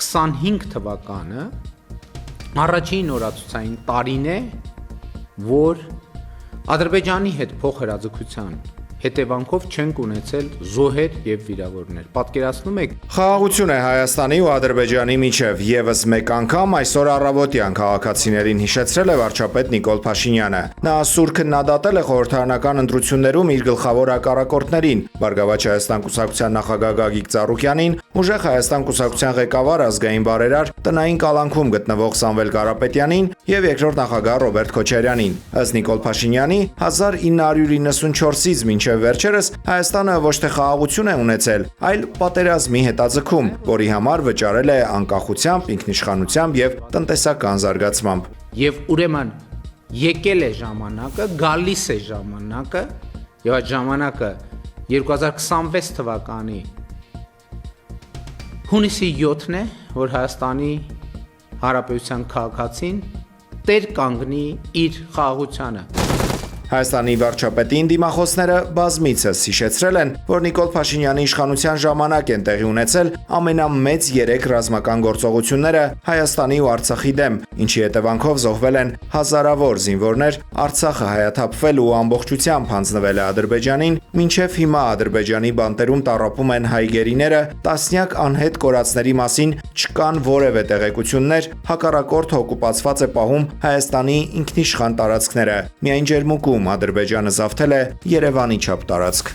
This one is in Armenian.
2025 թվականը առաջին օրացուցային տարին է, որ Ադրբեջանի հետ փոխհրաձգության հետևանքով չենք ունեցել զոհեր եւ վիրավորներ։ Պատկերացնում եք։ Խաղաղություն է Հայաստանի ու Ադրբեջանի միջև։ Եվս մեկ անգամ այսօր առավոտյան քաղաքացիներին հիշեցրել է վարչապետ Նիկոլ Փաշինյանը։ Նա սուր քննադատել է խորհրդարանական ընտրություններում իր գլխավոր հակառակորդներին՝ Բարգավաճ Հայաստան կուսակցության նախագահ Գագիկ Ծառուկյանին, Ուժեղ Հայաստան կուսակցության ղեկավար ազգային բարերար տնային կալանքում գտնվող Սամվել Կարապետյանին եւ երկրորդ նախագահ Ռոբերտ Քոչարյանին։ Ըստ Նիկոլ Փաշինյանի 1994-ից մինչև վերջերս Հայաստանը ոչ թե խաղաղություն է ունեցել, այլ պատերազմի հետաձգում, որի համար վճարել է անկախությամբ, ինքնիշխանությամբ եւ տնտեսական զարգացմամբ։ Եվ ուրեմն եկել է ժամանակը, գալիս է ժամանակը, եւ այդ ժամանակը 2026 թվականի հունիսի 7-ն է, որ Հայաստանի Հանրապետության քաղաքացին տեր կանգնի իր խաղաղությանը։ Հայաստանի վարչապետին դիմախոսները բազմիցս հիշեցրել են, որ Նիկոլ Փաշինյանի իշխանության ժամանակ են տեղի ունեցել ամենամեծ 3 ռազմական գործողությունները Հայաստանի ու Արցախի դեմ, ինչի հետևանքով զոհվել են հազարավոր զինվորներ, Արցախը հայաթափվել ու ամբողջությամբ հանձնվել է Ադրբեջանին, մինչև հիմա Ադրբեջանի բանտերում տառապում են հայ գերիները, տասնյակ անհետ կորածների մասին չկան որևէ տեղեկություններ, հակառակորդը օկուպացված է պահում Հայաստանի ինքնիշխան տարածքները։ Միայն ջերմուկում Ադրբեջանը զավթել է Երևանի չափ տարածք։